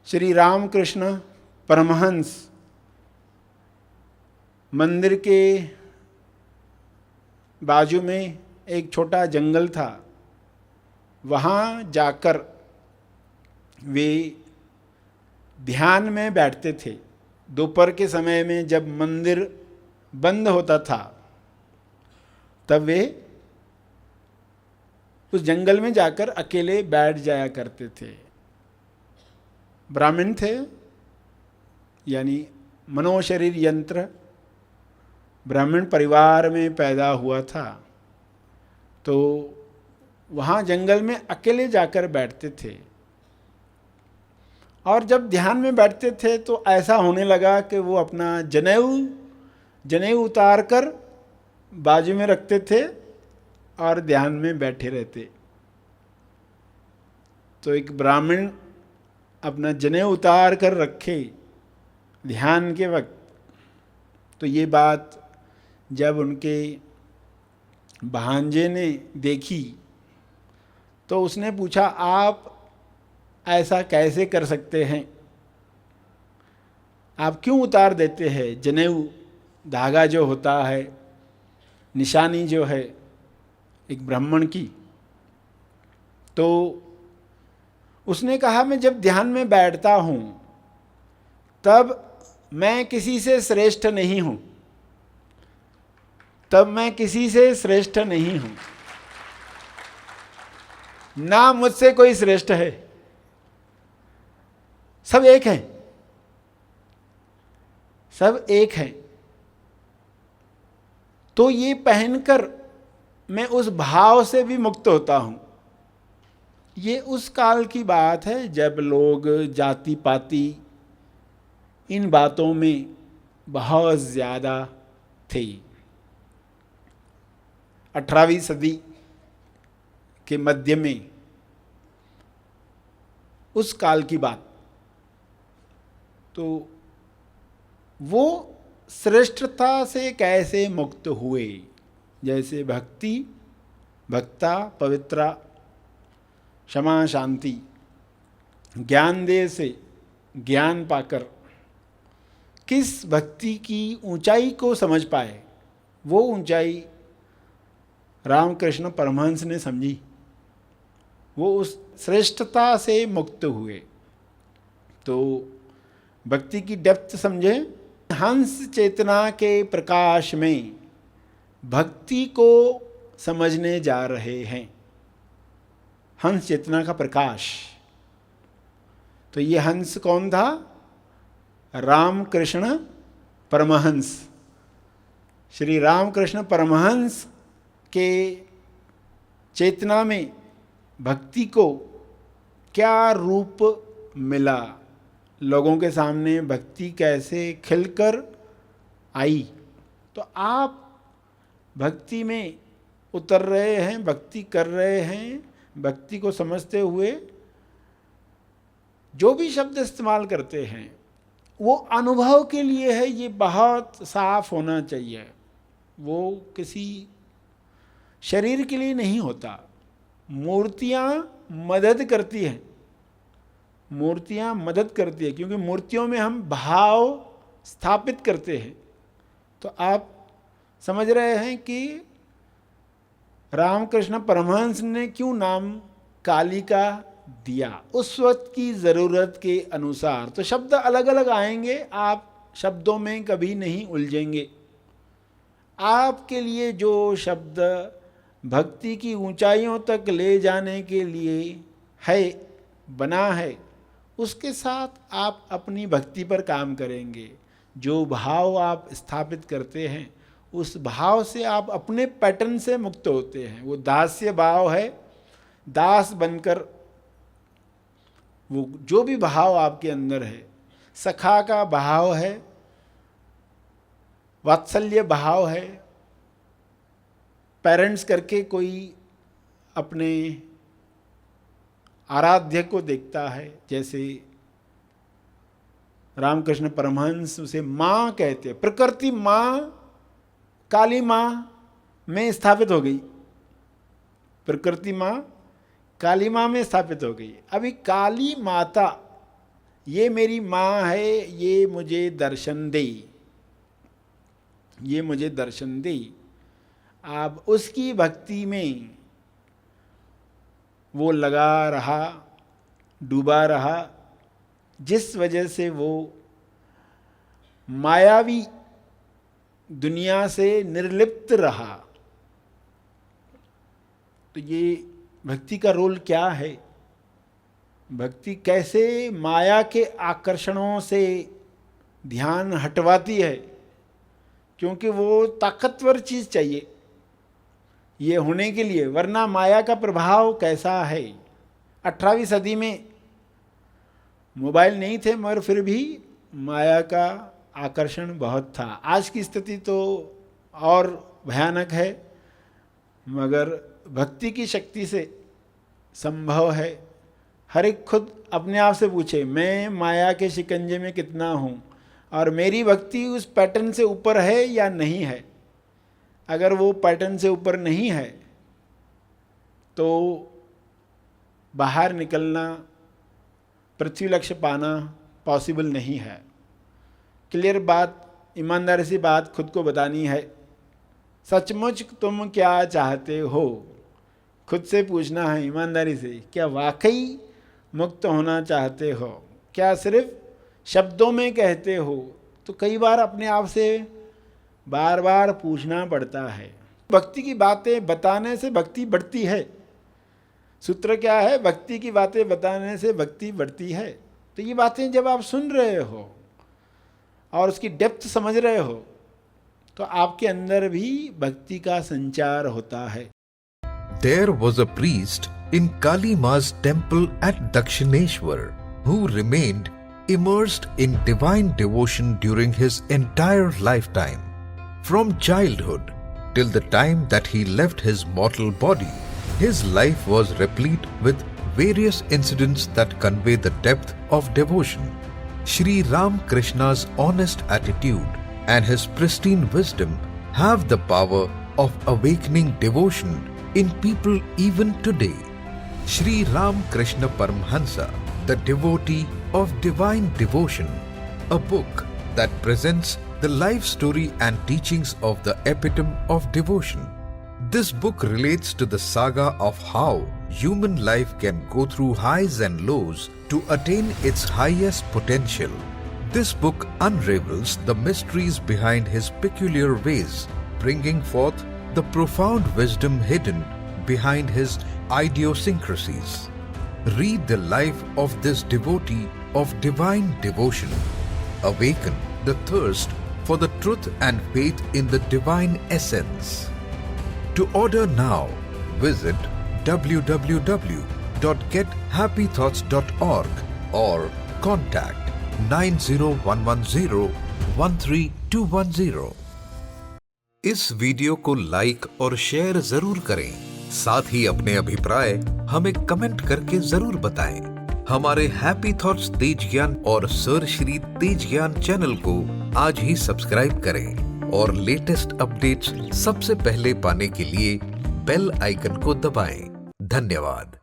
श्री रामकृष्ण परमहंस मंदिर के बाजू में एक छोटा जंगल था। वहाँ जाकर वे ध्यान में बैठते थे। दोपहर के समय में जब मंदिर बंद होता था तब वे उस जंगल में जाकर अकेले बैठ जाया करते थे। ब्राह्मण थे, यानी मनोशरीर यंत्र, ब्राह्मण परिवार में पैदा हुआ था, तो वहाँ जंगल में अकेले जाकर बैठते थे। और जब ध्यान में बैठते थे तो ऐसा होने लगा कि वो अपना जनेऊ उतार कर बाजू में रखते थे और ध्यान में बैठे रहते। तो एक ब्राह्मण अपना जनेऊ उतार कर रखे ध्यान के वक्त, तो ये बात जब उनके भांजे ने देखी तो उसने पूछा, आप ऐसा कैसे कर सकते हैं? आप क्यों उतार देते हैं? जनेऊ धागा जो होता है, निशानी जो है एक ब्राह्मण की। तो उसने कहा, मैं जब ध्यान में बैठता हूँ तब मैं किसी से श्रेष्ठ नहीं हूँ, तब मैं किसी से श्रेष्ठ नहीं हूँ, ना मुझसे कोई श्रेष्ठ है, सब एक हैं, सब एक हैं। तो ये पहनकर मैं उस भाव से भी मुक्त होता हूँ। ये उस काल की बात है जब लोग जाति पाति इन बातों में बहुत ज़्यादा थे। 18वीं सदी के मध्य में उस काल की बात। तो वो श्रेष्ठता से कैसे मुक्त हुए? जैसे भक्ति, भक्ता, पवित्रा, क्षमा, शांति, ज्ञान दे से ज्ञान पाकर किस भक्ति की ऊंचाई को समझ पाए, वो ऊंचाई रामकृष्ण परमहंस ने समझी। वो उस श्रेष्ठता से मुक्त हुए। तो भक्ति की डेप्थ समझे। हंस चेतना के प्रकाश में भक्ति को समझने जा रहे हैं। हंस चेतना का प्रकाश। तो ये हंस कौन था? रामकृष्ण परमहंस। श्री रामकृष्ण परमहंस के चेतना में भक्ति को क्या रूप मिला, लोगों के सामने भक्ति कैसे खिलकर आई। तो आप भक्ति में उतर रहे हैं, भक्ति कर रहे हैं। भक्ति को समझते हुए जो भी शब्द इस्तेमाल करते हैं वो अनुभव के लिए है, ये बहुत साफ होना चाहिए। वो किसी शरीर के लिए नहीं होता। मूर्तियाँ मदद करती हैं, मूर्तियाँ मदद करती है, क्योंकि मूर्तियों में हम भाव स्थापित करते हैं। तो आप समझ रहे हैं कि रामकृष्ण परमहंस ने क्यों नाम काली का दिया, उस वक्त की ज़रूरत के अनुसार। तो शब्द अलग अलग आएंगे, आप शब्दों में कभी नहीं उलझेंगे। आपके लिए जो शब्द भक्ति की ऊंचाइयों तक ले जाने के लिए है, बना है, उसके साथ आप अपनी भक्ति पर काम करेंगे। जो भाव आप स्थापित करते हैं उस भाव से आप अपने पैटर्न से मुक्त होते हैं। वो दास्य भाव है, दास बनकर वो जो भी भाव आपके अंदर है, सखा का भाव है, वात्सल्य भाव है, पेरेंट्स करके कोई अपने आराध्य को देखता है। जैसे रामकृष्ण परमहंस उसे माँ कहते हैं। प्रकृति माँ काली माँ में स्थापित हो गई, प्रकृति माँ काली माँ में स्थापित हो गई। अभी काली माता ये मेरी माँ है, ये मुझे दर्शन दे, ये मुझे दर्शन दे। आप उसकी भक्ति में वो लगा रहा, डूबा रहा, जिस वजह से वो मायावी दुनिया से निर्लिप्त रहा। तो ये भक्ति का रोल क्या है? भक्ति कैसे माया के आकर्षणों से ध्यान हटवाती है, क्योंकि वो ताकतवर चीज चाहिए ये होने के लिए, वरना माया का प्रभाव कैसा है। 18वीं सदी में मोबाइल नहीं थे, मगर फिर भी माया का आकर्षण बहुत था। आज की स्थिति तो और भयानक है, मगर भक्ति की शक्ति से संभव है। हर एक खुद अपने आप से पूछे, मैं माया के शिकंजे में कितना हूँ और मेरी भक्ति उस पैटर्न से ऊपर है या नहीं है। अगर वो पैटर्न से ऊपर नहीं है तो बाहर निकलना, पृथ्वी लक्ष्य पाना पॉसिबल नहीं है। क्लियर बात, ईमानदारी से बात खुद को बतानी है। सचमुच तुम क्या चाहते हो, खुद से पूछना है ईमानदारी से। क्या वाकई मुक्त होना चाहते हो? क्या सिर्फ शब्दों में कहते हो? तो कई बार अपने आप से बार बार पूछना पड़ता है। भक्ति की बातें बताने से भक्ति बढ़ती है। सूत्र क्या है? भक्ति की बातें बताने से भक्ति बढ़ती है। तो ये बातें जब आप सुन रहे हो और उसकी डेप्थ समझ रहे हो, तो आपके अंदर भी भक्ति का संचार होता है। There was a priest in Kali Ma's temple at Dakshineshwar who remained immersed in divine devotion during his entire lifetime. From childhood till the time that he left his mortal body, his life was replete with various incidents that convey the depth of devotion. Shri Ram Krishna's honest attitude and his pristine wisdom have the power of awakening devotion in people even today. Shri Ram Krishna Paramhansa, the devotee of divine devotion, a book that presents the life story and teachings of the epitome of devotion. This book relates to the saga of how human life can go through highs and lows to attain its highest potential. This book unravels the mysteries behind his peculiar ways, bringing forth the profound wisdom hidden behind his idiosyncrasies. Read the life of this devotee of divine devotion. Awaken the thirst for the truth and faith in the divine essence. To order now, visit www.gethappythoughts.org or contact 90110-13210. इस video को like और share जरूर करें। साथ ही अपने अभिप्राय हमें comment करके जरूर बताएं। हमारे हैप्पी थॉट्स तेज ज्ञान और सर श्री तेज ज्ञान चैनल को आज ही सब्सक्राइब करें और लेटेस्ट अपडेट्स सबसे पहले पाने के लिए बेल आइकन को दबाएं। धन्यवाद।